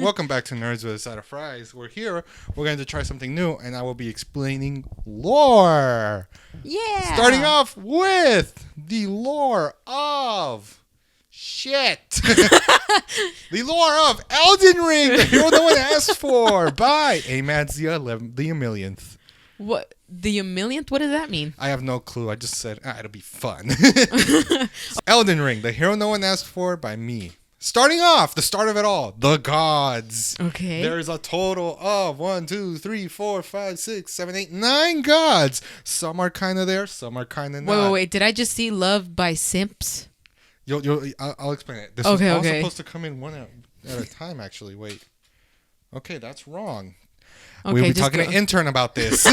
welcome back to Nerds with a Side of Fries. We're here. We're going to try something new, and I will be explaining lore. Yeah. Starting off with the lore of shit. The lore of Elden Ring, the hero no one asked for, by Amaddzz the millionth. What? The millionth? What does that mean? I have no clue. I just said, it'll be fun. Elden Ring, the hero no one asked for, by me. Starting off, the start of it all, the gods. Okay. There is a total of 1, 2, 3, 4, 5, 6, 7, 8, 9 gods. Some are kind of there, some are kind of not. Wait. Did I just see Love by Simps? I'll explain it. This Okay, was all okay. supposed to come in one at a time, actually. Wait. Okay, that's wrong. Okay, We'll be just talking go. to intern about this.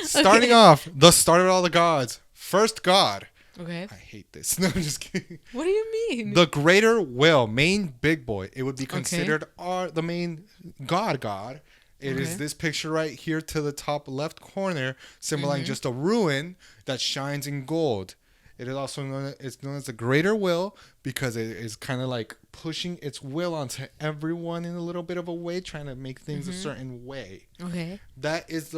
Starting off, the start of all the gods. First god. Okay. I hate this. No, I'm just kidding. What do you mean? The greater will, main big boy. It would be considered the main god. It is this picture right here to the top left corner, symbolizing just a ruin that shines in gold. It is also known as the greater will because it is kind of like pushing its will onto everyone in a little bit of a way, trying to make things a certain way. Okay. That is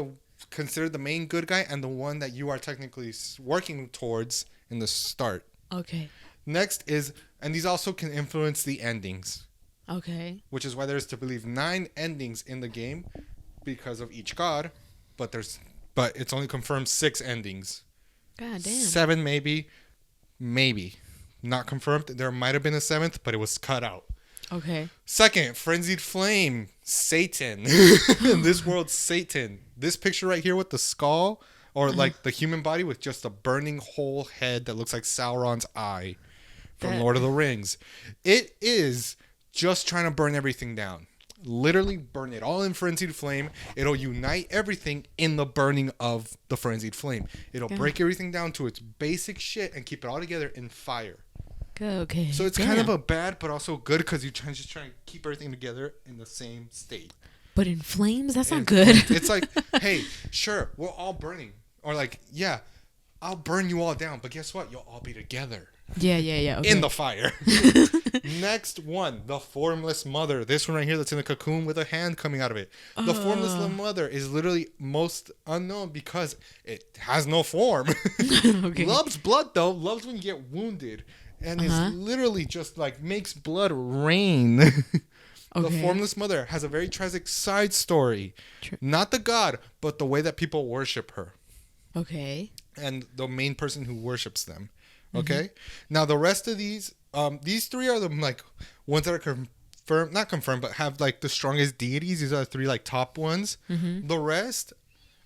considered the main good guy and the one that you are technically working towards in the start. Okay. Next is, and these also can influence the endings. Okay. Which is why there's to believe 9 endings in the game because of each god, but it's only confirmed 6 endings. God damn. 7 maybe, not confirmed. There might have been a 7th, but it was cut out. Okay. Second, frenzied flame, Satan. This world's Satan. This picture right here with the skull, or like the human body with just a burning whole head that looks like Sauron's eye from Lord of the Rings. It is just trying to burn everything down. Literally burn it all in frenzied flame. It'll unite everything in the burning of the frenzied flame. It'll break everything down to its basic shit and keep it all together in fire. Okay. So it's kind of a bad but also good because you're just trying to keep everything together in the same state. But in flames? That's not good. It's like, hey, sure, we're all burning. Or like, yeah, I'll burn you all down, but guess what? You'll all be together. Yeah. Okay. In the fire. Next one, the formless mother. This one right here that's in a cocoon with a hand coming out of it. The formless mother is literally most unknown because it has no form. Okay. Loves blood though. Loves when you get wounded. And is literally just like makes blood rain. The formless mother has a very tragic side story. Not the god, but the way that people worship her. Okay. And the main person who worships them. Okay? Now, the rest of these 3 are the, like, ones that are confirmed, not confirmed, but have, like, the strongest deities. These are the 3, like, top ones. The rest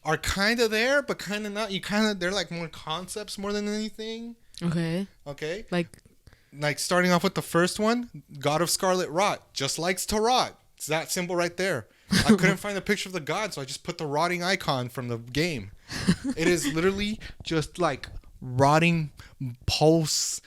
are kind of there, but kind of not. They're, like, more concepts more than anything. Okay. Okay? Like, starting off with the first one, God of Scarlet Rot. Just likes to rot. It's that symbol right there. I couldn't find a picture of the god, so I just put the rotting icon from the game. It is literally just, like, rotting pulse.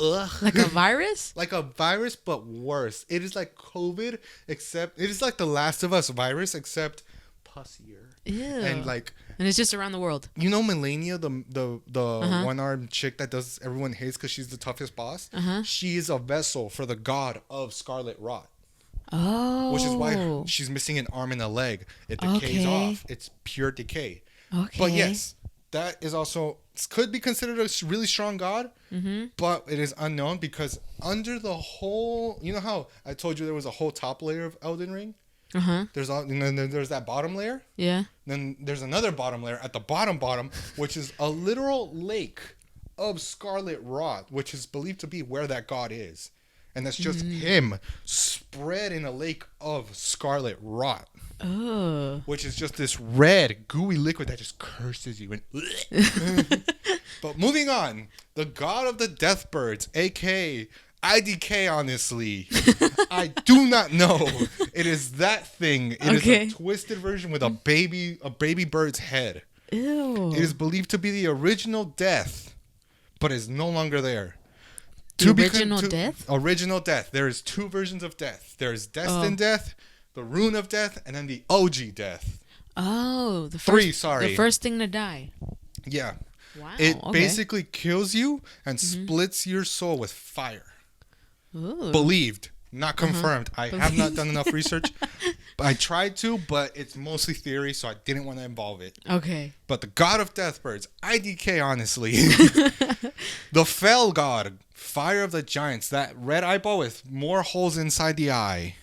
Ugh. like a virus? Like a virus, but worse. It is like COVID, except it is like the Last of Us virus, except pussier. Ew. And it's just around the world. You know Melania, the one-armed chick that does everyone hates because she's the toughest boss? She is a vessel for the god of Scarlet Rot. Oh. Which is why she's missing an arm and a leg. It decays off. It's pure decay. Okay. But yes, that is also could be considered a really strong god, but it is unknown because under the whole, you know how I told you there was a whole top layer of Elden Ring? There's there's that bottom layer. Yeah. Then there's another bottom layer at the bottom, which is a literal lake of Scarlet Rot, which is believed to be where that god is. And that's just him spread in a lake of Scarlet Rot. Oh. Which is just this red, gooey liquid that just curses you. But moving on. The god of the death birds, a.k.a. IDK, honestly. I do not know. It is that thing. It is a twisted version with a baby bird's head. Ew. It is believed to be the original death, but is no longer there. Original death? Original death. There is 2 versions of death. There is destined death, the rune of death, and then the OG death. Oh, the first thing to die. Yeah. Wow. It basically kills you and splits your soul with fire. Ooh. Believed. Not confirmed. I have not done enough research. I tried to, but it's mostly theory, so I didn't want to involve it. Okay. But the god of death birds, IDK, honestly. The fell god, fire of the giants, that red eyeball with more holes inside the eye.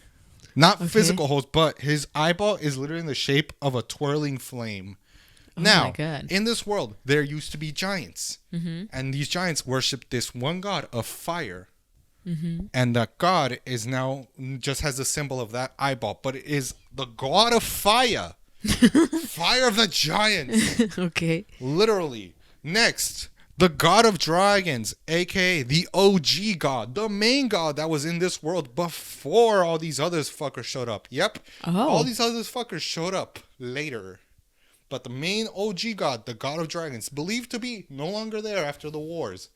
Not physical holes, but his eyeball is literally in the shape of a twirling flame. Now, in this world, there used to be giants. And these giants worship this one god of fire. And that god is now just has the symbol of that eyeball, but it is the god of fire. Fire of the giants. Okay. Literally. Next, the god of dragons, aka the OG god, the main god that was in this world before all these other fuckers showed up. Yep. All these other fuckers showed up later. But the main OG god, the god of dragons, believed to be no longer there after the wars.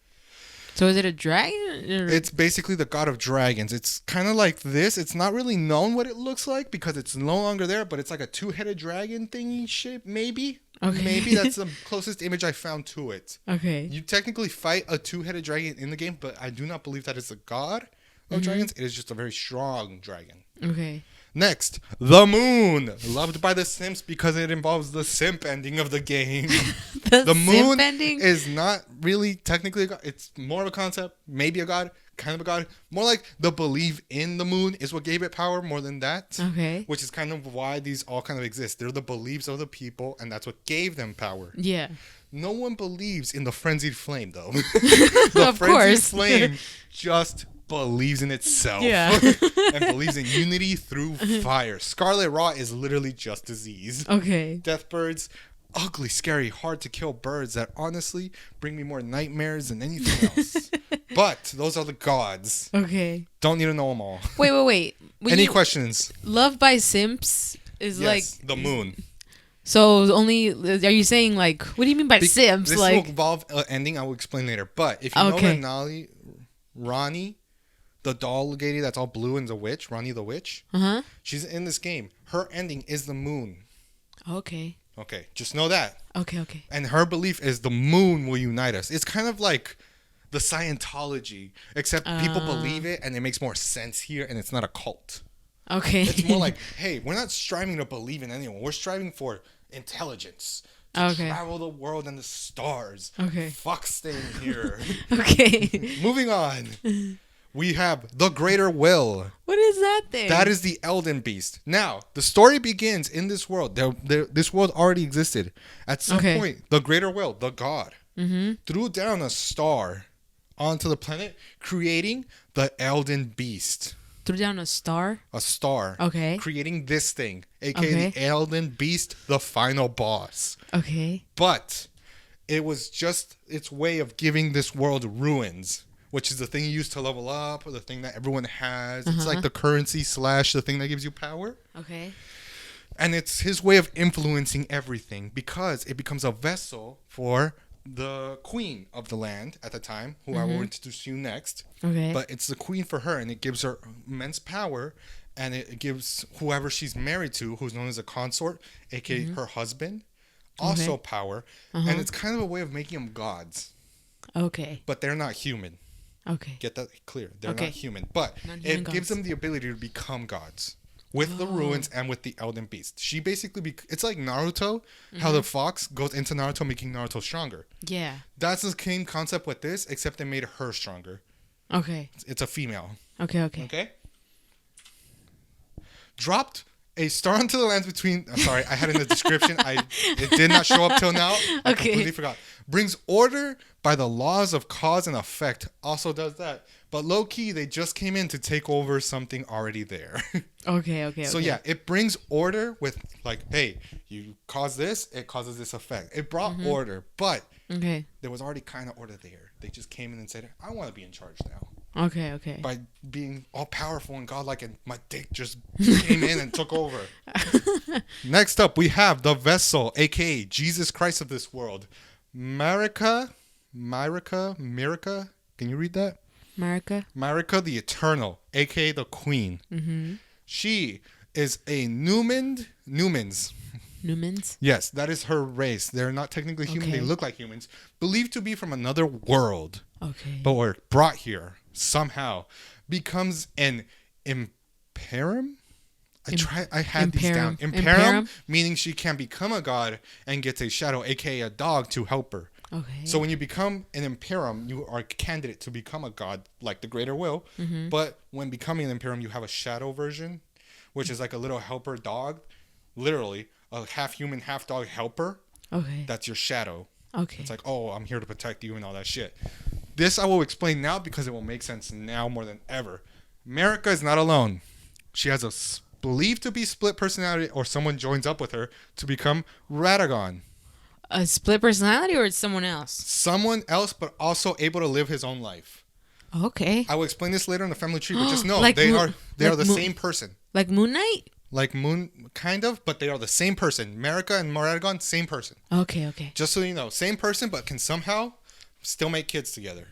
So is it a dragon? It's basically the god of dragons. It's kind of like this. It's not really known what it looks like because it's no longer there, but it's like a two-headed dragon thingy shape, maybe. Okay. Maybe that's the closest image I found to it. Okay. You technically fight a two-headed dragon in the game, but I do not believe that it's a god of dragons. It is just a very strong dragon. Okay. Next, the moon. Loved by the Sims because it involves the simp ending of the game. The moon ending? Is not really technically a god. It's more of a concept, maybe a god, kind of a god. More like the belief in the moon is what gave it power more than that. Okay. Which is kind of why these all kind of exist. They're the beliefs of the people, and that's what gave them power. Yeah. No one believes in the frenzied flame, though. The frenzied flame just believes in itself. Yeah. And believes in unity through fire. Scarlet Rot is literally just disease. Okay. Death birds, ugly, scary, hard to kill birds that honestly bring me more nightmares than anything else. But those are the gods. Okay. Don't need to know them all. Wait. Any questions? Love by Simps is like the moon. So only are you saying like what do you mean by Simps? This like will involve an ending. I will explain later. But if you know Ronnie, the doll lady that's all blue and the witch, Ronnie the witch. She's in this game. Her ending is the moon. Okay. Just know that. Okay. And her belief is the moon will unite us. It's kind of like the Scientology, except people believe it and it makes more sense here and it's not a cult. Okay. It's more like, hey, we're not striving to believe in anyone. We're striving for intelligence. To travel the world and the stars. Okay. Fuck staying here. Okay. Moving on. We have the Greater Will. What is that thing? That is the Elden beast. Now, the story begins in this world. This world already existed. At some point, the Greater Will, the god, threw down a star onto the planet, creating the Elden beast. Threw down a star? A star. Okay. Creating this thing, a.k.a. the Elden beast, the final boss. Okay. But it was just its way of giving this world ruins, which is the thing you use to level up, or the thing that everyone has. It's like the currency / the thing that gives you power. Okay. And it's his way of influencing everything because it becomes a vessel for the queen of the land at the time, who I will introduce to you next. Okay. But it's the queen for her, and it gives her immense power, and it gives whoever she's married to, who's known as a consort, aka her husband, also power. And it's kind of a way of making them gods. Okay. But they're not human. Okay. Get that clear. They're not human. But it gives them the ability to become gods with the ruins and with the Elden beast. She basically it's like Naruto, how the fox goes into Naruto, making Naruto stronger. Yeah. That's the same concept with this, except they made her stronger. Okay. It's a female. Okay. Dropped a star into the lands between. I'm sorry, I had in the description. It did not show up till now. I completely forgot. Brings order by the laws of cause and effect. Also does that. But low key, they just came in to take over something already there. Okay. So yeah, it brings order with like, hey, you cause this, it causes this effect. It brought order, but there was already kind of order there. They just came in and said, I want to be in charge now. Okay. By being all powerful and godlike, and my dick just came in and took over. Next up, we have the vessel, aka Jesus Christ of this world. Marika. Can you read that? Marika the Eternal, aka the Queen. She is a Numans. Yes, that is her race. They're not technically human. They look like humans. Believed to be from another world. Okay. But were brought here somehow. Becomes an Imperum. I had these down. Imperum, Imperum? meaning she can become a god and gets a shadow, aka a dog, to help her. Okay. So when you become an Imperum, you are a candidate to become a god, like the Greater Will. Mm-hmm. But when becoming an Imperum, you have a shadow version, which is like a little helper dog, literally a half human, half dog helper. Okay. That's your shadow. Okay. It's like, oh, I'm here to protect you and all that shit. This I will explain now because it will make sense now more than ever. Marika is not alone. She has a believed to be split personality, or someone joins up with her to become Radagon. A split personality, or it's someone else? Someone else, but also able to live his own life. Okay. I will explain this later in the family tree, but just know Like they Moon- are like the Moon- same person. Like Moon Knight? Like Moon, kind of, but they are the same person. Marika and Radagon, same person. Okay. Just so you know, same person, but can somehow still make kids together.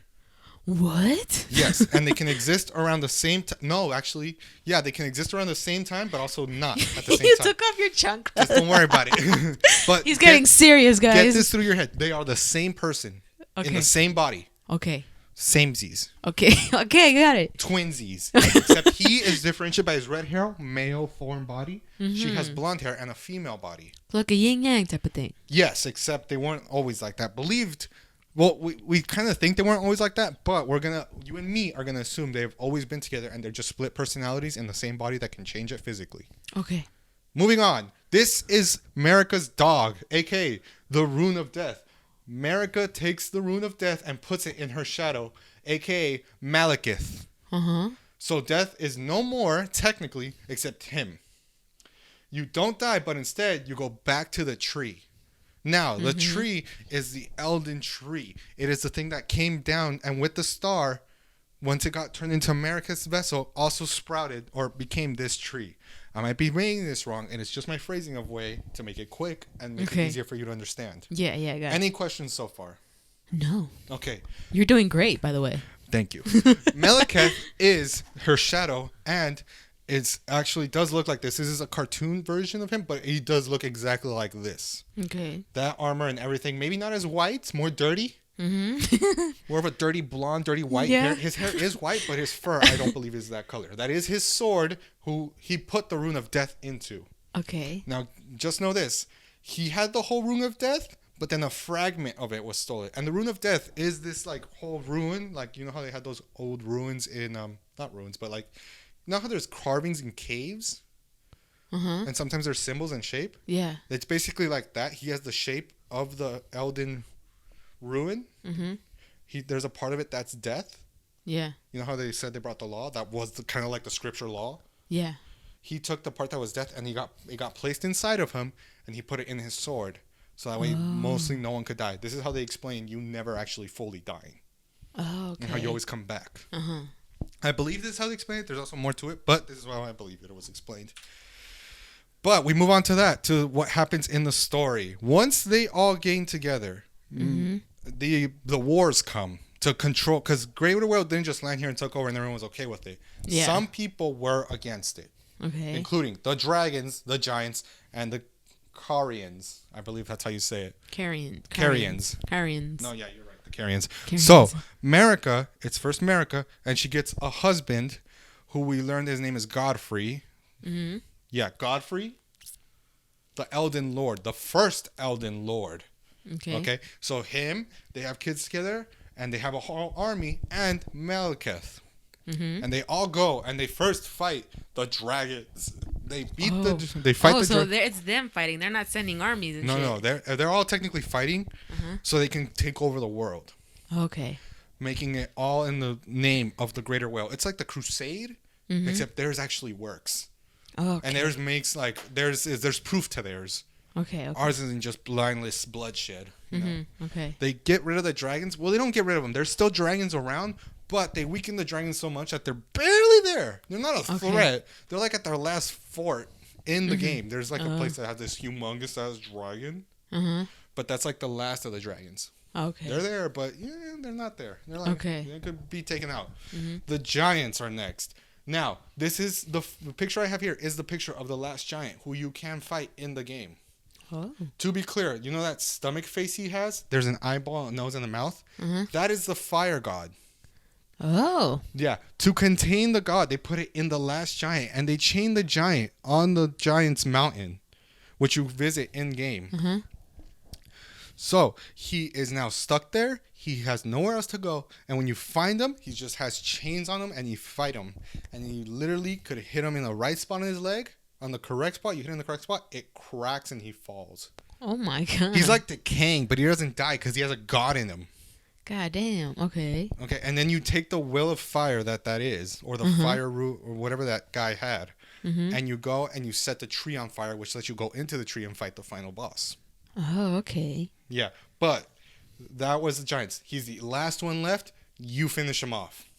What? Yes, and they can exist around the same time. No, actually, yeah, they can exist around the same time, but also not at the same You time. took off your chunk. Just don't worry about it. But He's getting serious, guys. Get this through your head. They are the same person in the same body. Okay. Samesies. Okay, I got it. Twinsies. Except he is differentiated by his red hair, male form body. Mm-hmm. She has blonde hair and a female body. Like a yin yang type of thing. Yes, except they weren't always like that. Well, we kind of think they weren't always like that, but you and me are gonna assume they've always been together and they're just split personalities in the same body that can change it physically. Okay. Moving on. This is Marika's dog, aka the Rune of Death. Marika takes the Rune of Death and puts it in her shadow, aka Malekith. Uh-huh. So death is no more, technically, except him. You don't die, but instead you go back to the tree. Now, the tree is the Elden tree. It is the thing that came down and with the star, once it got turned into Marika's vessel, also sprouted or became this tree. I might be reading this wrong, and it's just my phrasing of way to make it quick and make it easier for you to understand. Yeah, I got it. Any questions so far? No. Okay. You're doing great, by the way. Thank you. Malekith is her shadow, and it actually does look like this. This is a cartoon version of him, but he does look exactly like this. Okay. That armor and everything, maybe not as white, more dirty. Mm-hmm. More of a dirty blonde, dirty white Yeah. hair. His hair is white, but his fur, I don't believe, is that color. That is his sword, who he put the Rune of Death into. Okay. Now, just know this. He had the whole Rune of Death, but then a fragment of it was stolen. And the Rune of Death is this, like, whole ruin. Like, you know how they had those old ruins in, not ruins, but, like, you know how there's carvings in caves? Uh-huh. And sometimes there's symbols and shape? Yeah. It's basically like that. He has the shape of the Elden ruin. Mm-hmm. There's a part of it that's death. Yeah. You know how they said they brought the law? That was kind of like the scripture law. Yeah. He took the part that was death and it got placed inside of him, and he put it in his sword. So that way, mostly no one could die. This is how they explain you never actually fully dying. Oh, okay. And how you always come back. Uh-huh. I believe this is how they explain it. There's also more to it, but this is how I believe it was explained. But we move on to what happens in the story. Once they all gain together, the wars come to control, because Greater Will didn't just land here and took over and everyone was okay with it. Yeah. Some people were against it, Okay. including the dragons, the giants, and the Carians. I believe that's how you say it. Carians. No, yeah, you're right. The Carians. Carians. So, Marika, it's first Marika, and she gets a husband who we learned his name is Godfrey. Mm-hmm. Yeah, Godfrey, the Elden Lord, the first Elden Lord. Okay. So they have kids together, and they have a whole army, and Malekith. Mm-hmm. And they all go, and they first fight the dragons. They beat they fight the so it's them fighting. They're not sending armies and shit. No, they're all technically fighting, so they can take over the world. Okay. Making it all in the name of the Greater Will. It's like the Crusade, except theirs actually works. Oh, okay. And theirs makes there's proof to theirs. Okay. Ours isn't just blindless bloodshed. You know? Okay. They get rid of the dragons. Well, they don't get rid of them. There's still dragons around, but they weaken the dragons so much that they're barely there. They're not a threat. They're like at their last fort in the game. There's like a place that has this humongous size dragon, but that's like the last of the dragons. Okay. They're there, but they're not there. They're like, they could be taken out. The giants are next. Now, this is the picture I have here is the picture of the last giant who you can fight in the game. Oh. To be clear, you know that stomach face he has? There's an eyeball, a nose, and a mouth. That is the fire god. Oh. Yeah, to contain the god, they put it in the last giant, and they chained the giant on the giant's mountain, which you visit in game. Uh-huh. So he is now stuck there. He has nowhere else to go, and when you find him, he just has chains on him, and you fight him, and you literally could hit him in the right spot on his leg, on the correct spot. You hit him in the correct spot, it cracks and he falls. Oh my god. He's like decaying, but he doesn't die because he has a god in him. God damn. Okay. Okay, and then you take the will of fire that is, or the fire root, or whatever that guy had, and you go and you set the tree on fire, which lets you go into the tree and fight the final boss. Oh, okay. Yeah, but that was the giants. He's the last one left. You finish him off.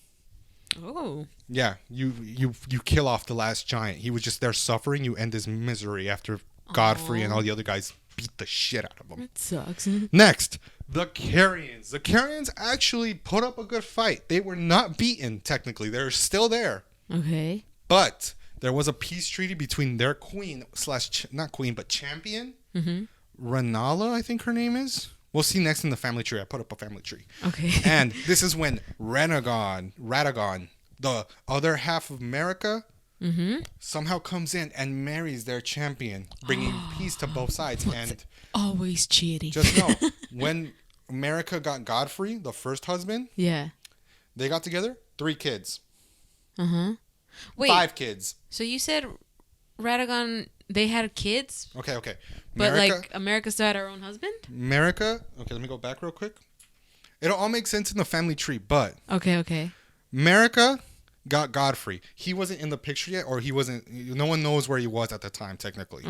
Oh. Yeah, you kill off the last giant. He was just there suffering. You end his misery after Godfrey and all the other guys beat the shit out of him. That sucks. Next, the Carians. The Carians actually put up a good fight. They were not beaten, technically. They're still there. Okay. But there was a peace treaty between their queen / not queen, but champion, Renala, I think her name is. We'll see next in the family tree. I put up a family tree. Okay. And this is when Radagon, the other half of America, somehow comes in and marries their champion, bringing peace to both sides. And always cheating. just know, when America got Godfrey, the first husband, Yeah. they got together, 3 kids. Wait. 5 kids. So you said Radagon, they had kids, Okay. but like America still had her own husband? Okay, let me go back real quick. It'll all make sense in the family tree, but Okay. America got Godfrey. He wasn't in the picture yet, or he wasn't. No one knows where he was at the time, technically.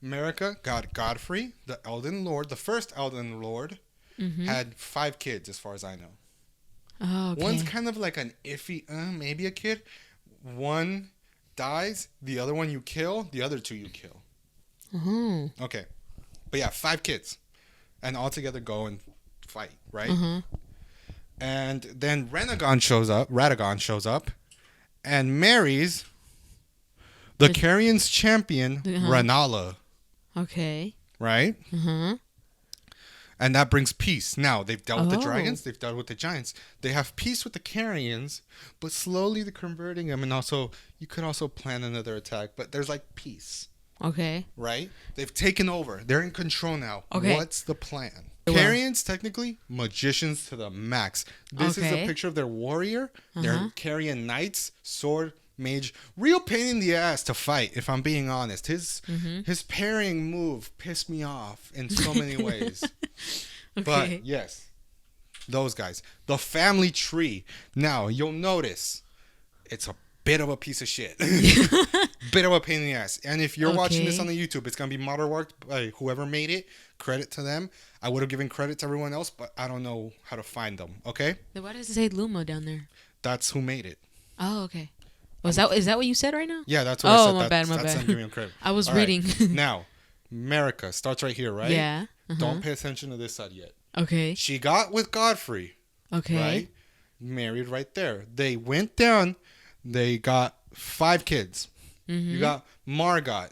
America got Godfrey, the Elden Lord, the first Elden Lord, had 5 kids, as far as I know. Oh, okay. One's kind of like an iffy, maybe a kid. One dies, the other one you kill, the other 2 you kill. Okay. But yeah, 5 kids. And all together go and fight, right? And then Radagon shows up and marries the Carian's champion, Renala. Okay. Right? And that brings peace. Now, they've dealt with the dragons. They've dealt with the giants. They have peace with the Carians, but slowly they're converting them. And also, you could also plan another attack. But there's like peace. Okay. Right? They've taken over. They're in control now. Okay. What's the plan? Carians, technically, magicians to the max. This is a picture of their warrior. They're Carian knights, sword, mage. Real pain in the ass to fight, if I'm being honest. His parrying move pissed me off in so many ways. But yes, those guys. The family tree. Now, you'll notice it's a bit of a piece of shit. Bit of a pain in the ass. And if you're watching this on the YouTube, it's going to be model worked by whoever made it. Credit to them. I would have given credit to everyone else, but I don't know how to find them. Okay? Then why does it say Luma down there? That's who made it. Oh, okay. Is that what you said right now? Yeah, that's what I said. My bad. That's I'm giving him credit. I was All reading. Right. Now, America starts right here, right? Yeah. Don't pay attention to this side yet. Okay. She got with Godfrey. Okay. Right? Married right there. They went down. They got 5 kids. You got Margot,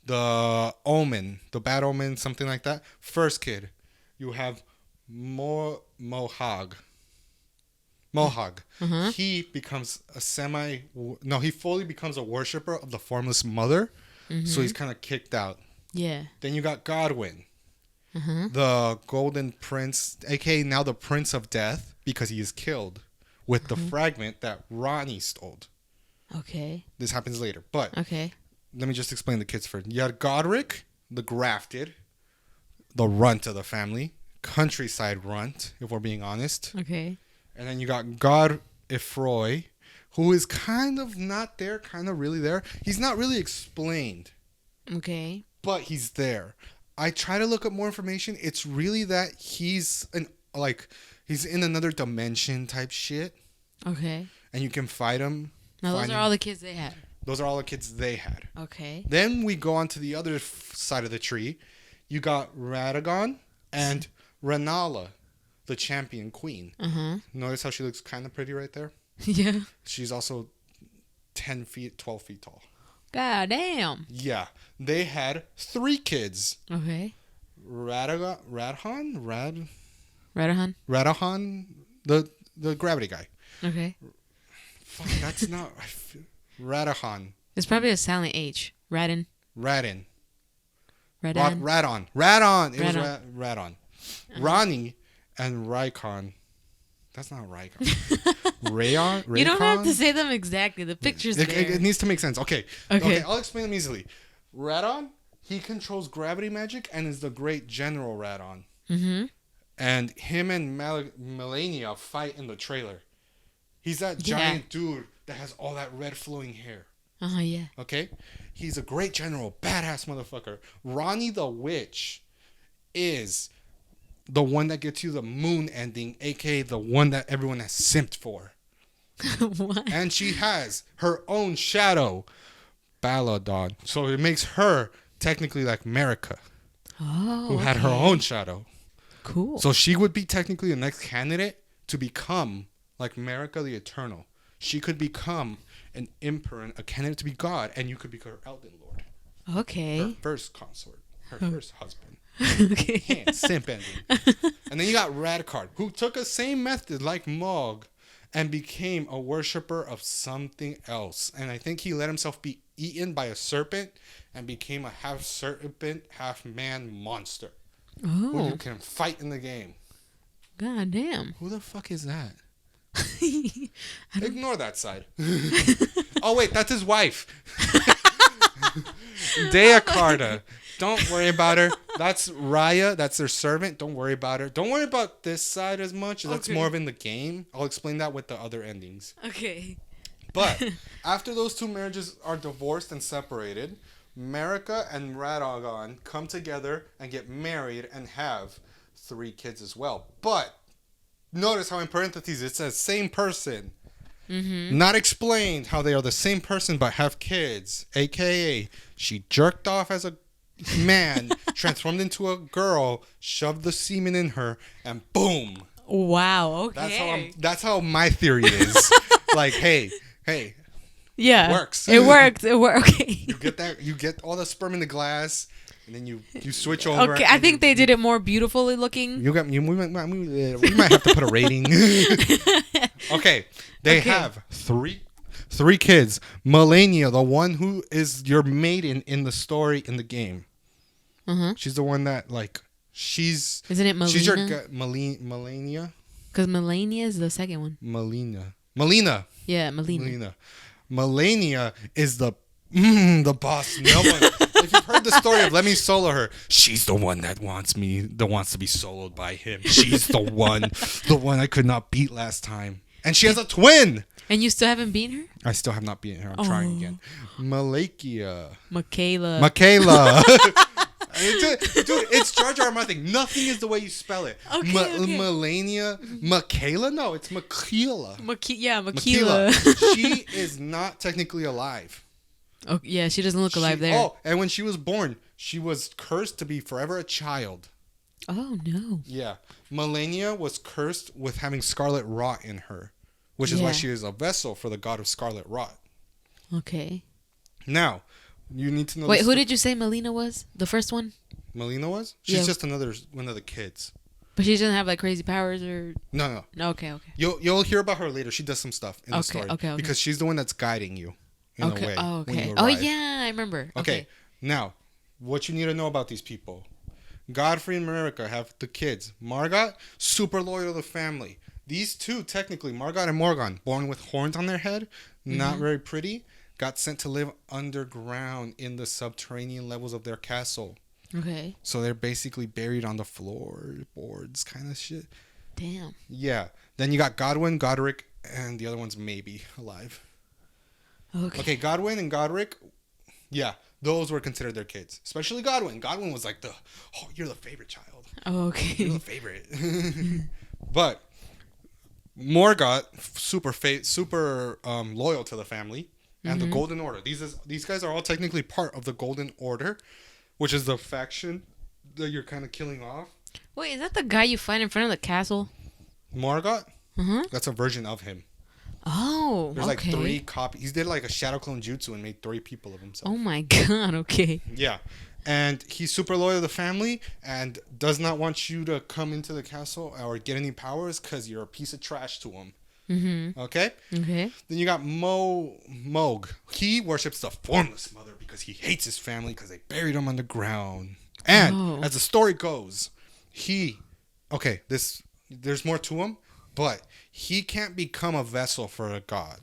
the Omen, the Bad Omen, something like that. First kid. You have Mohag. He becomes he fully becomes a worshiper of the formless mother. So he's kind of kicked out. Yeah. Then you got Godwin, the golden prince, aka now the prince of death, because he is killed with the fragment that Ronnie stole. Okay. This happens later, but okay. Let me just explain the kids first. You had Godric, the grafted, the runt of the family, countryside runt, if we're being honest. Okay. And then you got Godifroy, who is kind of not there, kind of really there. He's not really explained. Okay. But he's there. I try to look up more information. It's really that he's in another dimension type shit. Okay. And you can fight him. Now those are all the kids they had. Those are all the kids they had. Okay. Then we go on to the other side of the tree. You got Radagon and Renala, the champion queen. Notice how she looks kind of pretty right there? Yeah. She's also 10 feet, 12 feet tall. God damn. Yeah. They had 3 kids. Okay. Radagon, Radahan? the gravity guy. Okay. Fuck, that's not... Radahan. It's probably a silent H. Radin. Radin. Radon. Radon. It was Radon. Radon. Ronnie and Raikon. That's not Raikon. Rayon? You don't have to say them exactly. The picture's there. It needs to make sense. Okay. Okay. I'll explain them easily. Radon, he controls gravity magic and is the great general Radon. Mm-hmm. And him and Melania fight in the trailer. He's that giant dude that has all that red flowing hair. Yeah. Okay? He's a great general, badass motherfucker. Ronnie the Witch is the one that gets you the moon ending, aka the one that everyone has simped for. What? And she has her own shadow, Baladon. So it makes her technically like Marika, who had her own shadow. Cool. So she would be technically the next candidate to become like Marika the Eternal. She could become an emperor, a candidate to be God, and you could become her Elden Lord. Okay. Her first consort, her first husband. Okay. Simp ending. And then you got Radcard, who took the same method like Mog and became a worshiper of something else. And I think he let himself be eaten by a serpent and became a half serpent, half man monster. Who you can fight in the game. God damn. Who the fuck is that? Ignore that side. Oh wait, that's his wife. Dea Carta. Don't worry about her. That's Raya. That's their servant. Don't worry about her. Don't worry about this side as much. That's more of in the game. I'll explain that with the other endings. Okay. But after those two marriages are divorced and separated, Marika and Radagon come together and get married and have 3 kids as well. But notice how in parentheses it says same person. Mm-hmm. Not explained how they are the same person but have kids. AKA, she jerked off as a man, transformed into a girl, shoved the semen in her, and boom. Wow. Okay. That's how my theory is. Like, hey. Yeah. It works. It worked. Okay. You get that. You get all the sperm in the glass, and then you switch over. Okay, I think they did it more beautifully looking. We might have to put a rating. Okay, they have three kids. Melania, the one who is your maiden in the story in the game. She's the one that she's. Isn't it Melina? She's your Melania. Because Melania is the second one. Melina. Yeah, Melina. Melania is the boss. No one. If you've heard the story of Let Me Solo Her, she's the one that wants to be soloed by him. She's the one I could not beat last time. And she has a twin. And you still haven't beaten her? I still have not beaten her. I'm trying again. Michaela. Dude, it's Jar Jar nothing. Nothing is the way you spell it. Melania. Michaela? No, it's Michaela. Michaela. She is not technically alive. Oh, yeah, she doesn't look alive there. Oh, and when she was born, she was cursed to be forever a child. Oh, no. Yeah. Melania was cursed with having scarlet rot in her, which is why she is a vessel for the god of scarlet rot. Okay. Now, you need to know. Wait, who did you say Melina was? The first one? Melina was? She's just another one of the kids. But she doesn't have crazy powers or... No. Okay. You'll hear about her later. She does some stuff in the story. Okay. Because she's the one that's guiding you in a way. Oh, okay. When you Oh, arrive. yeah, I remember. Okay. Now, what you need to know about these people. Godfrey and Marika have the kids. Margot, super loyal to the family. These two, technically, Margot and Morgan, born with horns on their head, not very pretty, got sent to live underground in the subterranean levels of their castle. Okay. So they're basically buried on the floorboards kind of shit. Damn. Yeah. Then you got Godwin, Godric, and the other one's maybe alive. Okay, Godwin and Godric, yeah, those were considered their kids. Especially Godwin. Godwin was like you're the favorite child. Oh, okay. You're the favorite. But Morgoth, super loyal to the family. And the Golden Order. These guys are all technically part of the Golden Order, which is the faction that you're kind of killing off. Wait, is that the guy you find in front of the castle? Morgoth? That's a version of him. Oh, There's 3 copies. He did a shadow clone jutsu and made 3 people of himself. Oh my god, okay. Yeah. And he's super loyal to the family and does not want you to come into the castle or get any powers because you're a piece of trash to him. Okay? Okay. Then you got Moog. He worships the formless mother because he hates his family because they buried him underground. And as the story goes, there's more to him, but he can't become a vessel for a god.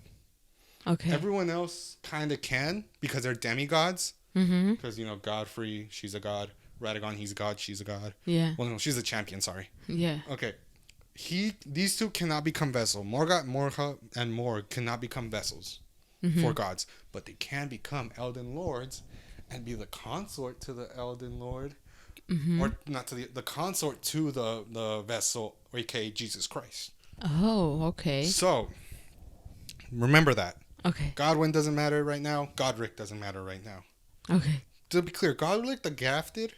Okay. Everyone else kind of can because they're demigods. Because, Godfrey, she's a god. Radagon, he's a god, she's a god. Yeah. Well, no, she's a champion, sorry. Yeah. Okay. These two cannot become vessels. Morgoth, Morha, and Morg cannot become vessels for gods. But they can become Elden Lords and be the consort to the Elden Lord. Or not to the consort to the vessel, aka Jesus Christ. Oh, okay. So, remember that. Okay. Godwyn doesn't matter right now. Godric doesn't matter right now. Okay. To be clear, Godric the Grafted,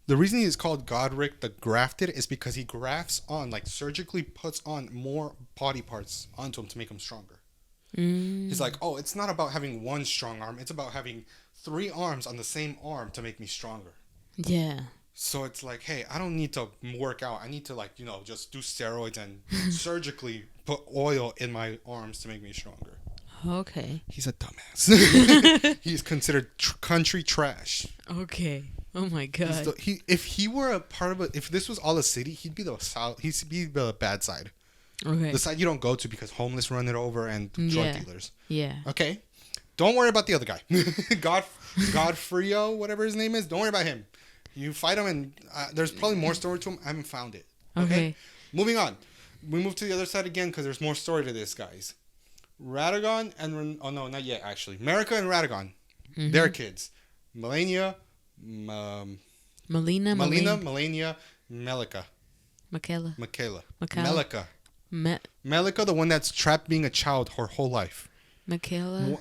the reason he's called Godric the Grafted is because he grafts on, like surgically puts on more body parts onto him to make him stronger. He's like, oh, it's not about having one strong arm. It's about having 3 arms on the same arm to make me stronger. Yeah. So it's like, hey, I don't need to work out. I need to just do steroids and surgically put oil in my arms to make me stronger. Okay. He's a dumbass. He's considered country trash. Okay. Oh my god. If he were a part of if this was all a city, he'd be the bad side. Okay. The side you don't go to because homeless run it over and drug dealers. Yeah. Okay. Don't worry about the other guy. Godfrey, whatever his name is. Don't worry about him. You fight him, and there's probably more story to him. I haven't found it. Okay. Moving on. We move to the other side again because there's more story to this, guys. Radagon and oh no, not yet actually. Marika and Radagon, their kids, Melania, Melina, Melika, Melika, Melika, the one that's trapped being a child her whole life. Melika.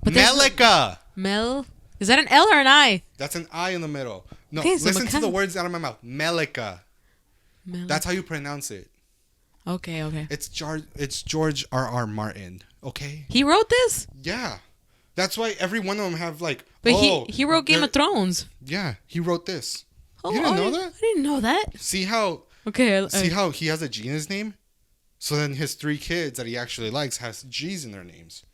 Melika. Mel. Is that an L or an I? That's an I in the middle. No, okay, so listen to the words out of my mouth. Melika. That's how you pronounce it. Okay. It's George R.R. Martin. Okay. He wrote this? Yeah. That's why every one of them have like. But he wrote Game of Thrones. Yeah, he wrote this. You didn't know that? I didn't know that. See how? Okay. See how he has a G in his name? So then his 3 kids that he actually likes has G's in their names.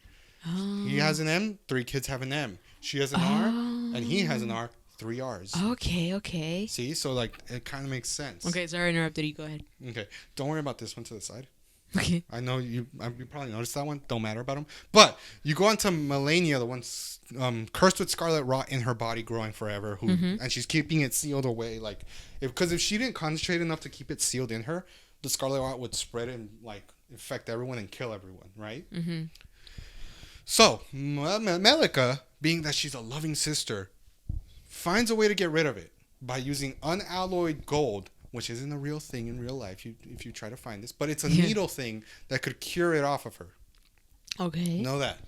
Oh. He has an M. 3 kids have an M. She has an R, and he has an R. 3 R's. Okay. See, so like it kind of makes sense. Okay, sorry I interrupted you. Go ahead. Okay, don't worry about this one to the side. Okay. I know you probably noticed that one. Don't matter about him. But you go on to Melania, the one cursed with scarlet rot in her body, growing forever, and she's keeping it sealed away. Like, because if she didn't concentrate enough to keep it sealed in her, the scarlet rot would spread and like infect everyone and kill everyone. Right. So Melika, being that she's a loving sister, finds a way to get rid of it by using unalloyed gold, which isn't a real thing in real life if you try to find this, but it's a needle thing that could cure it off of her. Okay. Know that.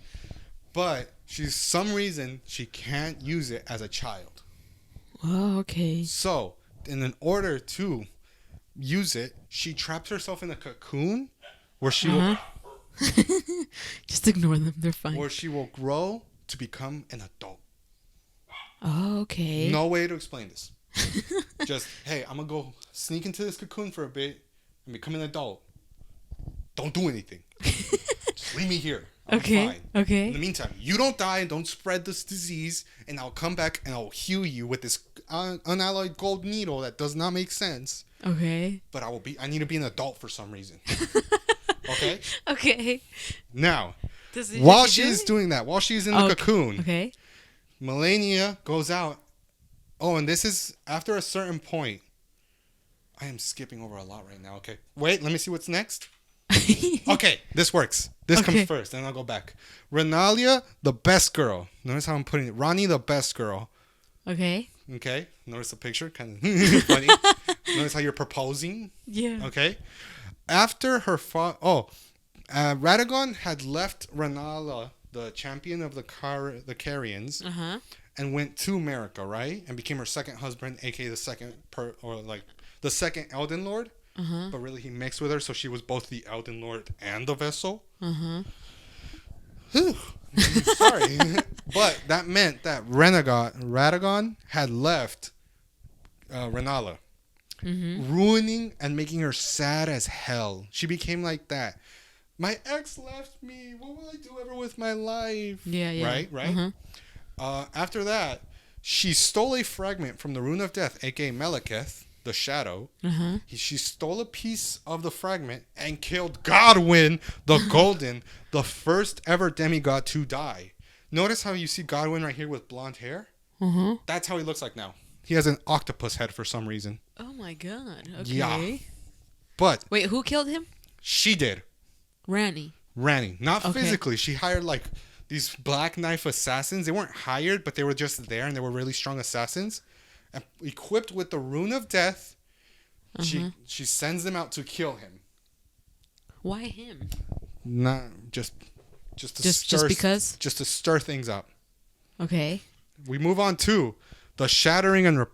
But some reason she can't use it as a child. Oh, okay. So, in order to use it, she traps herself in a cocoon where she will... Just ignore them. They're fine. Where she will grow to become an adult. Oh, okay. No way to explain this. Just, hey, I'm going to go sneak into this cocoon for a bit and become an adult. Don't do anything. Just leave me here. I'm fine. Okay. In the meantime, you don't die and don't spread this disease, and I'll come back and I'll heal you with this unalloyed gold needle that does not make sense. Okay. But I need to be an adult for some reason. Okay? Okay. Now, while she's doing that, while she's in the cocoon, Melania goes out. Oh, and this is after a certain point. I am skipping over a lot right now. Okay. Wait, let me see what's next. Okay, this works. This comes first, and I'll go back. Renalia, the best girl. Notice how I'm putting it. Ronnie, the best girl. Okay. Notice the picture. Kind of funny. Notice how you're proposing. Yeah. Okay. After her Radagon had left Renala, the champion of the Carians, and went to Marika, right? And became her second husband, aka the second the second Elden Lord. But really he mixed with her, so she was both the Elden Lord and the vessel. Sorry. But that meant that Radagon had left Renala. ruining and making her sad as hell. She became like that. My ex left me. What will I do ever with my life? Yeah, yeah. Right. After that, she stole a fragment from the Rune of Death, aka Meleketh, the Shadow. She stole a piece of the fragment and killed Godwyn the Golden, the first ever demigod to die. Notice how you see Godwyn right here with blonde hair? That's how he looks like now. He has an octopus head for some reason. Oh my god. Okay. Yeah. But wait, who killed him? she did. Ranny. Not physically. She hired like these black knife assassins. They weren't hired, but they were just there, and they were really strong assassins. And equipped with the Rune of Death, she sends them out to kill him. Why him? Not just because? Just to stir things up. Okay. We move on to the shattering and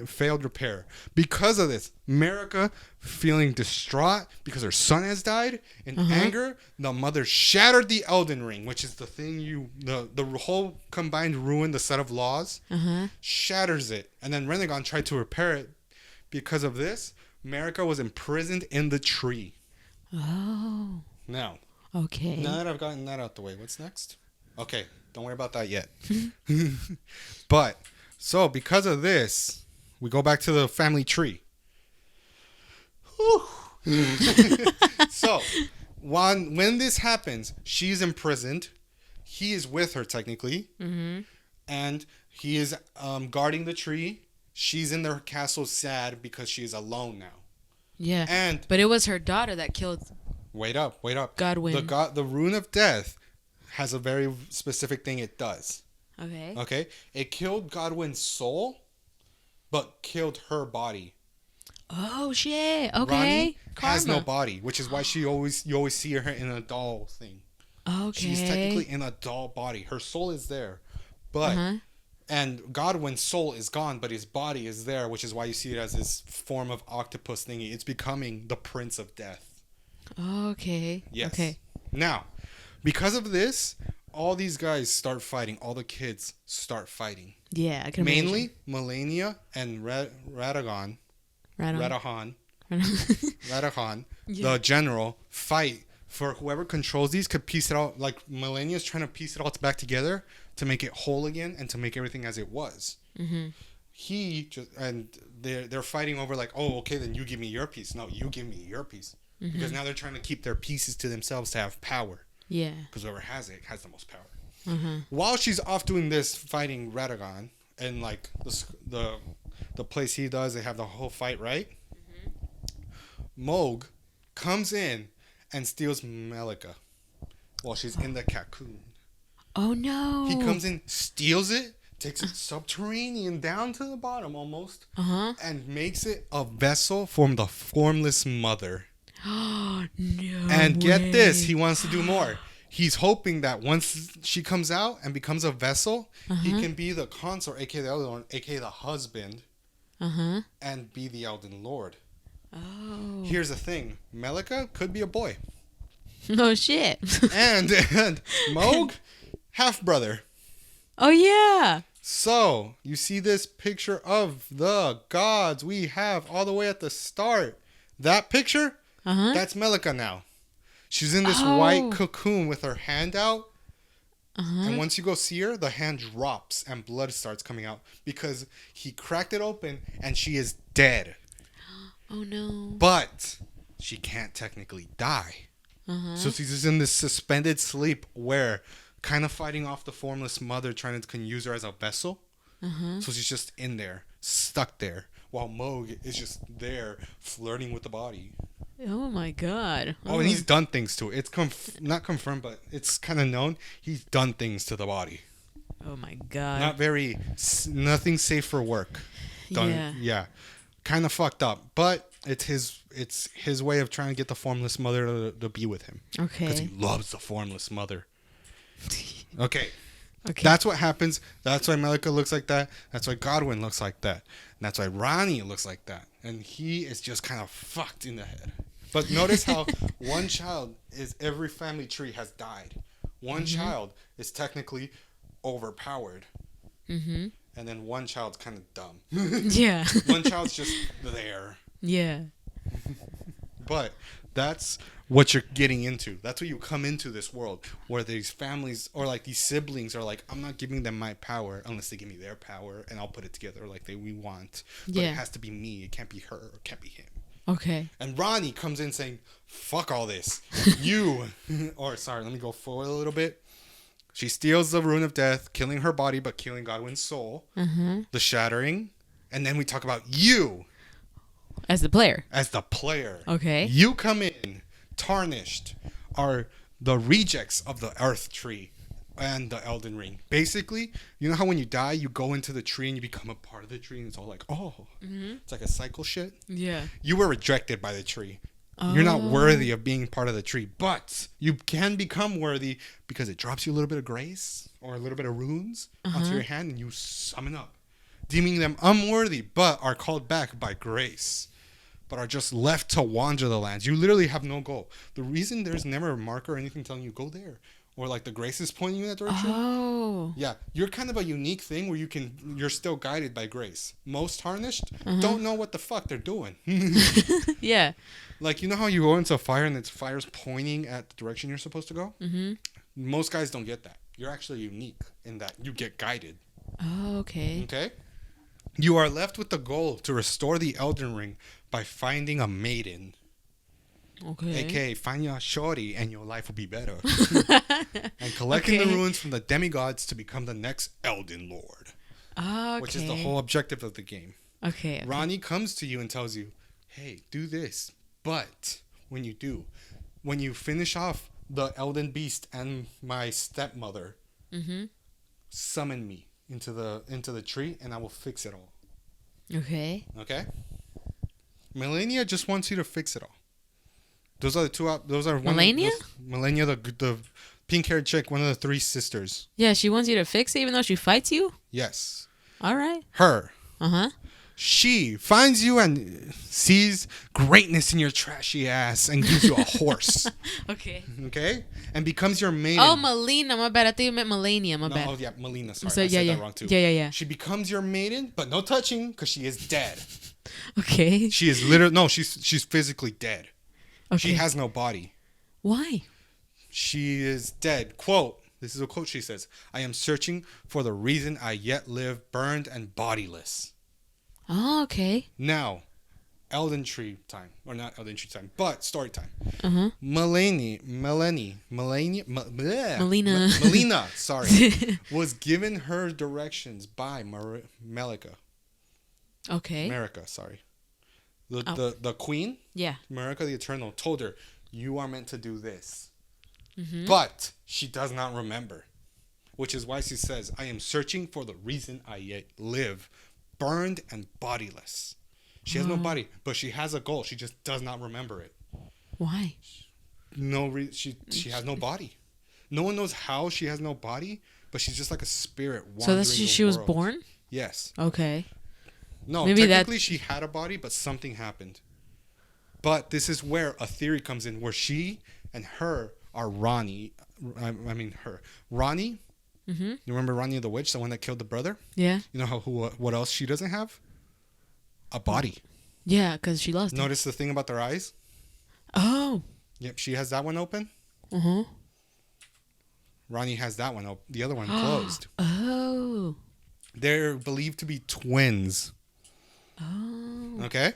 failed repair. Because of this, America, feeling distraught because her son has died, in anger, the mother shattered the Elden Ring, which is the thing the whole combined ruin, the set of laws, shatters it. And then Renegon tried to repair it. Because of this, America was imprisoned in the tree. Oh. Now. Okay. Now that I've gotten that out the way, what's next? Okay, don't worry about that yet. But, so because of this, we go back to the family tree. So, when this happens, she's imprisoned. He is with her, technically. And he is guarding the tree. She's in their castle sad because she is alone now. Yeah. But it was her daughter that killed... Wait up. Godwyn. The Rune of Death has a very specific thing it does. Okay? It killed Godwyn's soul, but killed her body. Oh, shit. Okay. Rani has no body, which is why you always see her in a doll thing. Okay. She's technically in a doll body. Her soul is there. But... And Godwyn's soul is gone, but his body is there, which is why you see it as this form of octopus thingy. It's becoming the Prince of Death. Okay. Yes. Okay. Now, because of this, all these guys start fighting. All the kids start fighting. Yeah, I can Mainly, Melania and Radagon, the general, fight for whoever controls these could piece it out. Like, Melania's trying to piece it all back together to make it whole again and to make everything as it was. They're fighting over like, oh, okay, then you give me your piece. No, you give me your piece. Because now they're trying to keep their pieces to themselves to have power. Yeah. Because whoever has it has the most power. While she's off doing this, fighting Radagon, and like the place he does, they have the whole fight, right? Moog comes in and steals Melika while she's in the cocoon. Oh no! He comes in, steals it, takes it subterranean down to the bottom almost, and makes it a vessel from the Formless Mother. No. And get this, he wants to do more. He's hoping that once she comes out and becomes a vessel, he can be the consort, aka the Elden Lord, aka the husband, and be the Elden Lord. Oh. Here's the thing: Melika could be a boy. No shit. and Moog, half brother. Oh yeah. So you see this picture of the gods we have all the way at the start. That picture, that's Melika now. She's in this white cocoon with her hand out. And once you go see her, the hand drops and blood starts coming out because he cracked it open and she is dead. Oh no. But she can't technically die. So she's just in this suspended sleep where kind of fighting off the Formless Mother trying to use her as a vessel. So she's just in there, stuck there, while Moog is just there flirting with the body. Oh my god. Oh, and he's done things to it. It's not confirmed, but it's kind of known. He's done things to the body. Oh my god. Nothing safe for work. Yeah. Kind of fucked up, but it's his way of trying to get the Formless Mother to be with him. Okay. Because he loves the Formless Mother. Okay. That's what happens. That's why Melika looks like that. That's why Godwyn looks like that. And that's why Rani looks like that. And he is just kind of fucked in the head. But notice how one child is every family tree has died. One child is technically overpowered. And then one child's kind of dumb. Yeah. One child's just there. Yeah. But that's what you're getting into. That's what you come into this world where these families or like these siblings are like, I'm not giving them my power unless they give me their power, and I'll put it together like we want. But Yeah. it has to be me. It can't be her. It can't be him. Okay. And Ronnie comes in saying, fuck all this. You, or sorry, let me go forward a little bit. She steals the rune of death, killing her body, but killing Godwin's soul. The shattering. And then we talk about you. As the player. As the player. Okay. You come in, tarnished, are the rejects of the Earth Tree and the Elden Ring. Basically, you know how when you die, you go into the tree and you become a part of the tree, and it's all like, oh, it's like a cycle shit. Yeah. You were rejected by the tree. You're not worthy of being part of the tree, but you can become worthy because it drops you a little bit of grace or a little bit of runes onto your hand, and you summon up, deeming them unworthy, but are called back by grace, but are just left to wander the lands. You literally have no goal. The reason there's never a marker or anything telling you go there, or like the grace is pointing you in that direction. Oh. Yeah, you're kind of a unique thing where you're still guided by grace. Most tarnished don't know what the fuck they're doing. Yeah. Like, you know how you go into a fire and fire's pointing at the direction you're supposed to go? Most guys don't get that. You're actually unique in that you get guided. Oh, okay. Okay? You are left with the goal to restore the Elden Ring by finding a maiden. Okay. AKA, find your shorty and your life will be better. And collecting the ruins from the demigods to become the next Elden Lord. Okay. Which is the whole objective of the game. Okay. Ronnie comes to you and tells you, hey, do this. But when you finish off the Elden Beast and my stepmother, summon me into the tree and I will fix it all. Okay. Okay? Melania just wants you to fix it all. Those are the two. Those are Melania? Melania, the pink-haired chick, one of the three sisters. Yeah, she wants you to fix it even though she fights you? Yes. All right. Her. Uh-huh. She finds you and sees greatness in your trashy ass and gives you a horse. Okay. Okay? And becomes your maiden. Oh, Melina. My bad. I thought you meant Melania. My bad. Oh, yeah, Melina. Sorry, So, I yeah, said yeah. that wrong too. Yeah. She becomes your maiden, but no touching because she is dead. Okay. She is literally... No, she's physically dead. Okay. She has no body. Why? She is dead. Quote. This is a quote she says. I am searching for the reason I yet live, burned and bodiless. Oh, okay. Now, Elden Tree time. Or not Elden Tree time, but story time. Uh-huh. Melina, sorry, was given her directions by Melika. Okay. Marika, sorry. The queen, Yeah. Marika the Eternal, told her, you are meant to do this. But she does not remember. Which is why she says, I am searching for the reason I yet live, burned and bodiless. She has no body, but she has a goal. She just does not remember it. Why? She has no body. No one knows how she has no body, but she's just like a spirit wandering So that's she was world. born? Yes. Okay. No, Maybe technically she had a body, but something happened. But this is where a theory comes in, where she and her are Ronnie. Ronnie. You remember Ronnie the witch, the one that killed the brother? Yeah. You know what else she doesn't have? A body. Yeah, because she lost it. Notice the thing about their eyes? Oh. Yep, she has that one open. Uh-huh. Ronnie has that one open. The other one closed. Oh. They're believed to be twins. Oh. Okay?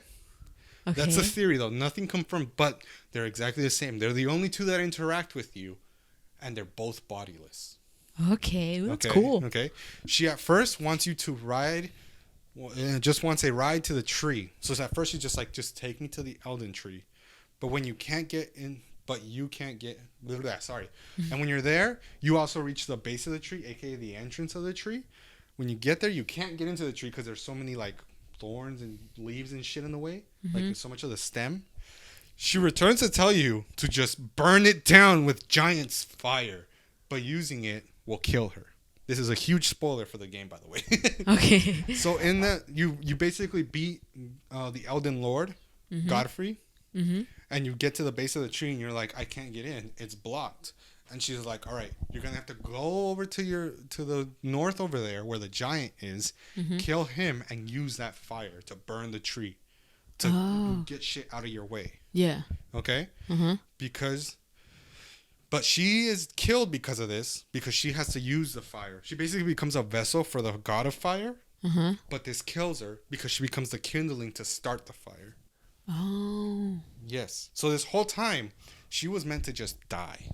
Okay. That's a theory, though. Nothing confirmed, but they're exactly the same. They're the only two that interact with you, and they're both bodiless. Okay, that's Okay, cool. Okay. She at first wants you to ride, just wants a ride to the tree. So at first she's just take me to the Elden tree. But when you can't get in, sorry. And when you're there, you also reach the base of the tree, aka the entrance of the tree. When you get there, you can't get into the tree because there's so many like thorns and leaves and shit in the way. Like there's so much of the stem. She returns to tell you to just burn it down with giant's fire, but using it will kill her. This is a huge spoiler for the game, by the way. Okay. So in that, you basically beat the Elden Lord, Godfrey, and you get to the base of the tree and you're like, I can't get in. It's blocked. And she's like, all right, you're going to have to go over to the north over there where the giant is, kill him, and use that fire to burn the tree. to get shit out of your way. Yeah. Okay? Uh-huh. But she is killed because of this, because she has to use the fire. She basically becomes a vessel for the god of fire. Uh-huh. But this kills her because she becomes the kindling to start the fire. Oh. Yes. So this whole time, she was meant to just die.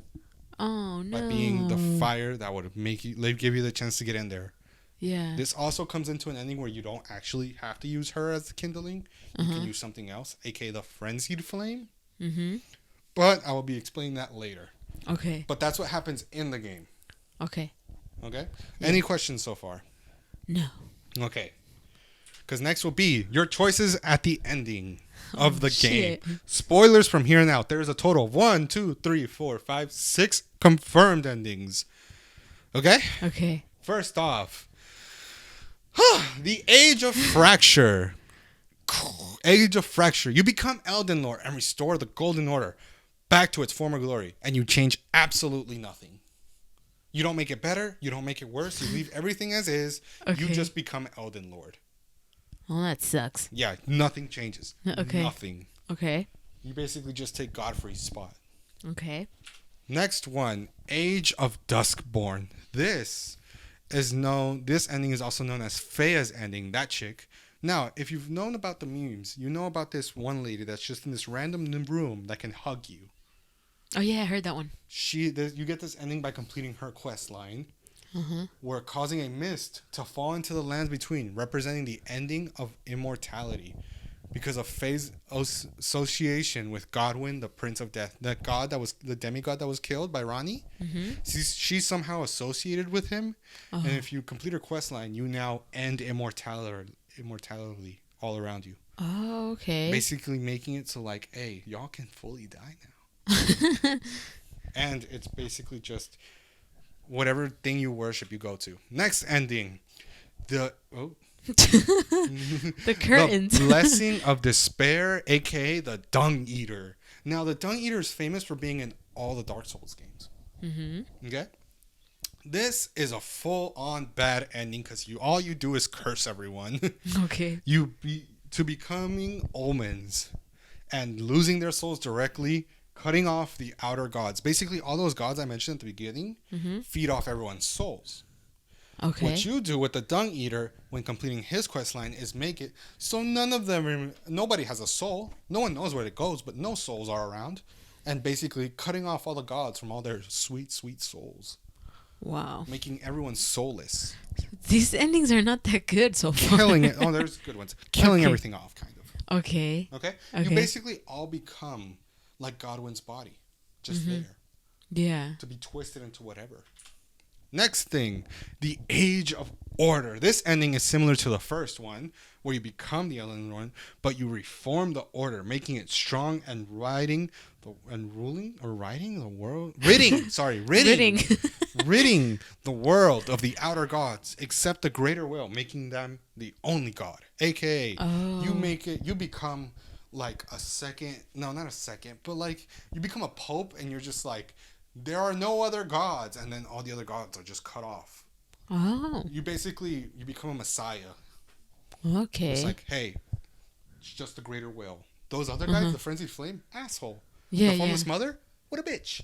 Oh no. By being the fire that would give you the chance to get in there. Yeah. This also comes into an ending where you don't actually have to use her as the kindling. You can use something else, aka the frenzied flame. Mm-hmm. But I will be explaining that later. Okay. But that's what happens in the game. Okay. Okay? Yeah. Any questions so far? No. Okay. Because next will be your choices at the ending of the game. Spoilers from here on out. There's a total of 1, 2, 3, 4, 5, 6 confirmed endings. Okay? Okay. First off, the Age of Fracture. Age of Fracture. You become Elden Lord and restore the Golden Order back to its former glory. And you change absolutely nothing. You don't make it better. You don't make it worse. You leave everything as is. Okay. You just become Elden Lord. Well, that sucks. Yeah, nothing changes. Okay. Nothing. Okay. You basically just take Godfrey's spot. Okay. Next one, Age of Duskborn. This ending is also known as Fea's ending, that chick. Now, if you've known about the memes, you know about this one lady that's just in this random room that can hug you. Oh yeah, I heard that one. You get this ending by completing her quest line. Where causing a mist to fall into the lands between, representing the ending of immortality because of Faye's association with Godwyn, the Prince of Death, the demigod that was killed by Ranni. She's somehow associated with him, and if you complete her quest line, you now end immortality all around you. Oh, okay. Basically making it so like, hey, y'all can fully die now. And it's basically just whatever thing you worship, you go to. Next ending, the curtains. The Blessing of Despair, aka the Dung Eater. Now, the Dung Eater is famous for being in all the Dark Souls games. Okay, this is a full-on bad ending because all you do is curse everyone. Okay. Becoming omens and losing their souls directly. Cutting off the outer gods. Basically, all those gods I mentioned at the beginning feed off everyone's souls. Okay. What you do with the Dung Eater when completing his quest line is make it so nobody has a soul. No one knows where it goes, but no souls are around. And basically cutting off all the gods from all their sweet, sweet souls. Wow. Making everyone soulless. These endings are not that good so far. Killing it. Oh, there's good ones. Killing everything off, kind of. Okay. Okay? You basically all become like Godwyn's body, just there. Yeah. To be twisted into whatever. Next thing, the Age of Order. This ending is similar to the first one, where you become the Elden Lord, but you reform the Order, making it strong and ridding the world of the outer gods, except the greater will, making them the only god. AKA, you become like you become a pope and you're just like, there are no other gods, and then all the other gods are just cut off. Oh. You become a messiah. Okay. It's like, hey, it's just the greater will. Those other guys, the frenzied flame, asshole. Yeah, the formless mother, what a bitch.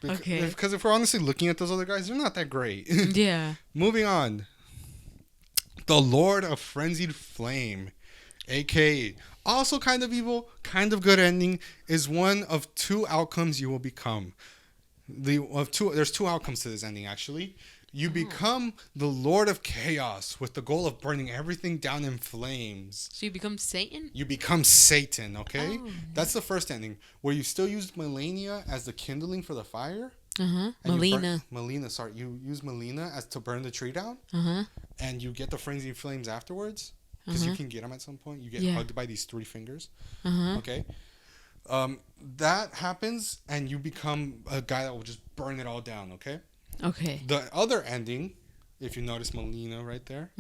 Okay. Because if we're honestly looking at those other guys, they're not that great. Yeah. Moving on. The Lord of Frenzied Flame, aka also kind of evil, kind of good ending, is one of two outcomes you will become. There's two outcomes to this ending, actually. You become the Lord of Chaos with the goal of burning everything down in flames. So you become Satan? You become Satan, okay? Oh. That's the first ending, where you still use Melina as the kindling for the fire. Melina. You use Melina as to burn the tree down. And you get the frenzied flames afterwards. Because you can get them at some point. You get hugged by these three fingers. Okay? That happens, and you become a guy that will just burn it all down, okay? Okay. The other ending, if you notice Melina right there,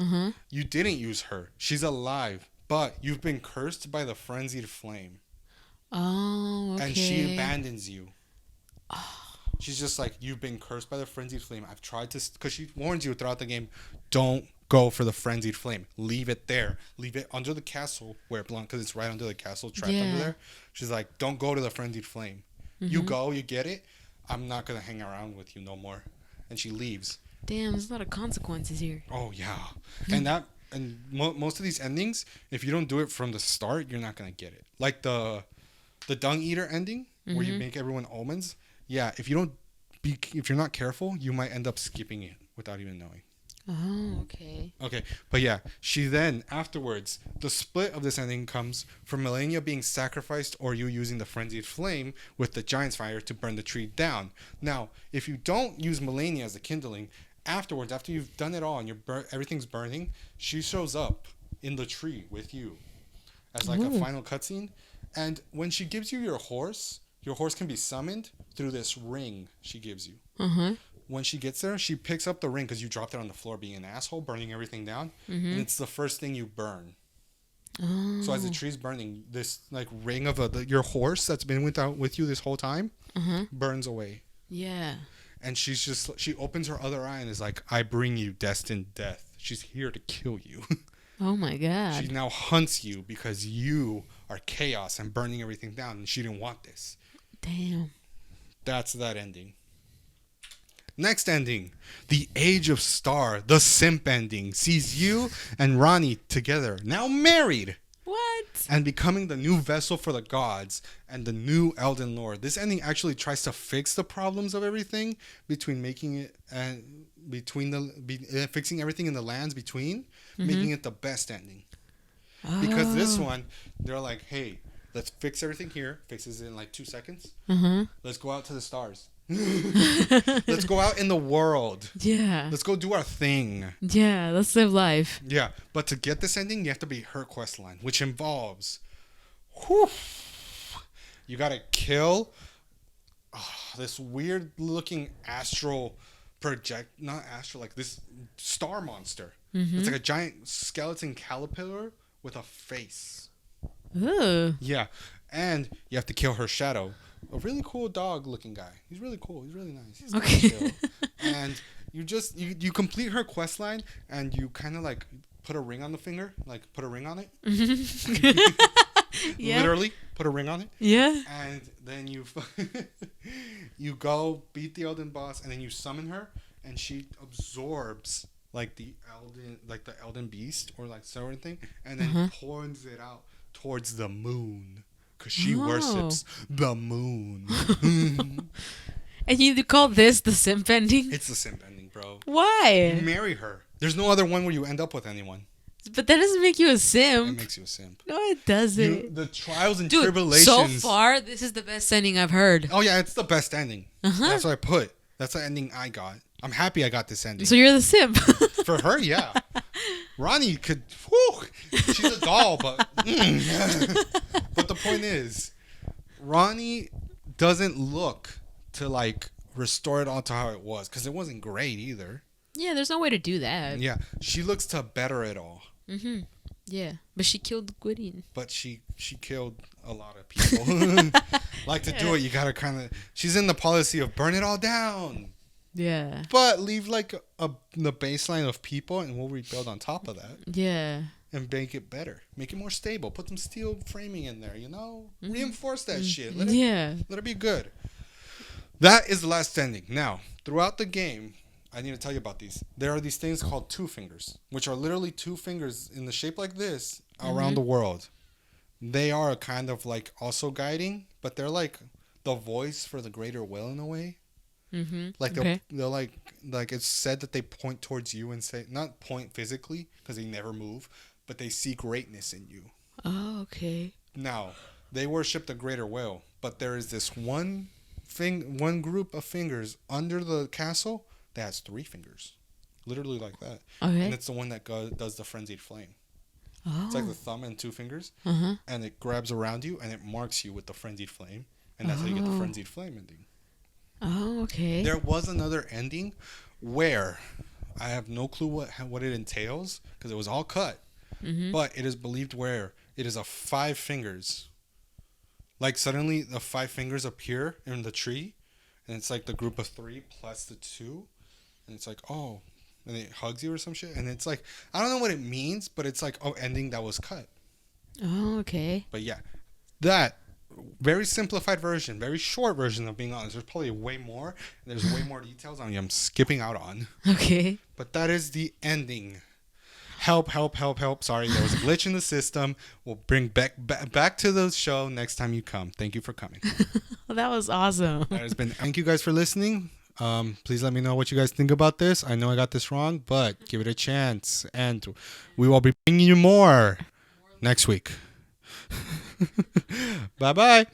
you didn't use her. She's alive, but you've been cursed by the frenzied flame. Oh, okay. And she abandons you. She's just like, you've been cursed by the frenzied flame. I've tried to... Because she warns you throughout the game, don't go for the frenzied flame. Leave it there. Leave it under the castle where it belongs, because it's right under the castle, trapped under there. She's like, don't go to the frenzied flame. You go, you get it. I'm not going to hang around with you no more. And she leaves. Damn, there's a lot of consequences here. Oh, yeah. And most of these endings, if you don't do it from the start, you're not going to get it. Like the Dung Eater ending, where you make everyone omens. Yeah, if you're not careful, you might end up skipping it without even knowing. Oh, okay. Okay, but yeah, she then, afterwards, the split of this ending comes from Melania being sacrificed or you using the frenzied flame with the giant's fire to burn the tree down. Now, if you don't use Melania as a kindling, afterwards, after you've done it all and everything's burning, she shows up in the tree with you as like a final cutscene. And when she gives you your horse can be summoned through this ring she gives you. When she gets there, she picks up the ring because you dropped it on the floor being an asshole, burning everything down. And it's the first thing you burn. So as the tree's burning, this like ring of your horse that's been with you this whole time burns away. Yeah. And she opens her other eye and is like, I bring you destined death. She's here to kill you. Oh my God. She now hunts you because you are chaos and burning everything down, and she didn't want this. Damn. That's that ending. Next ending, the Age of Star, the simp ending, sees you and Ronnie together, now married. What? And becoming the new vessel for the gods and the new Elden Lord. This ending actually tries to fix the problems of everything between making it and fixing everything in the lands between, making it the best ending. Because this one, they're like, hey, let's fix everything here. Fixes it in like 2 seconds. Let's go out to the stars. Let's go out in the world. Yeah. Let's go do our thing. Yeah, let's live life. Yeah, but to get this ending, you have to beat her quest line, which involves, you gotta kill this weird looking like this star monster. It's like a giant skeleton caterpillar with a face. Ooh. Yeah, and you have to kill her shadow. A really cool dog looking guy. He's really cool. He's really nice. He's Okay. chill. And you complete her quest line and you kind of like put a ring on the finger, like put a ring on it. Yeah. Literally put a ring on it. Yeah. And then you go beat the Elden boss and then you summon her and she absorbs like the Elden beast or like certain thing and then points it out towards the moon. Because she worships the moon. And you call this the simp ending? It's the simp ending, bro. Why? You marry her. There's no other one where you end up with anyone. But that doesn't make you a simp. It makes you a simp. No, it doesn't. The trials and Dude, tribulations. so far, this is the best ending I've heard. Oh, yeah, it's the best ending. That's what I put. That's the ending I got. I'm happy I got this ending. So you're the simp. For her, yeah. Ronnie could... Whew, she's a doll, but... But the point is, Ronnie doesn't look to, like, restore it all to how it was. Because it wasn't great either. Yeah, there's no way to do that. Yeah, she looks to better it all. Yeah, but she killed Gwydion. But she killed a lot of people. Like, to do it, you gotta kind of... She's in the policy of burn it all down. Yeah. But leave, like, the baseline of people, and we'll rebuild on top of that. Yeah. And make it better. Make it more stable. Put some steel framing in there, you know? Reinforce that shit. Let it be good. That is the last ending. Now, throughout the game, I need to tell you about these. There are these things called two fingers, which are literally two fingers in the shape like this around the world. They are kind of like also guiding, but they're like the voice for the greater will in a way. Like they're like it's said that they point towards you and say, not point physically because they never move, but they see greatness in you. Oh, okay. Now, they worship the greater will, but there is this one group of fingers under the castle that has 3 fingers. Literally like that. Okay. And it's the one that does the frenzied flame. Oh. It's like the thumb and 2 fingers. And it grabs around you and it marks you with the frenzied flame. And that's how you get the frenzied flame ending. Oh, okay. There was another ending where I have no clue what it entails because it was all cut. But it is believed where it is a 5 fingers. Like suddenly the 5 fingers appear in the tree. And it's like the group of 3 plus the 2. And it's like, oh, and it hugs you or some shit. And it's like, I don't know what it means, but it's like, oh, ending that was cut. Oh, okay. But yeah, that very simplified version, very short version of being honest. There's probably way more. There's way more details on you. I'm skipping out on. Okay. But that is the ending. Help. Sorry, there was a glitch in the system. We'll bring back to the show next time you come. Thank you for coming. Well, that was awesome. That has been. Thank you guys for listening. Please let me know what you guys think about this. I know I got this wrong, but give it a chance. And we will be bringing you more next week. Bye-bye.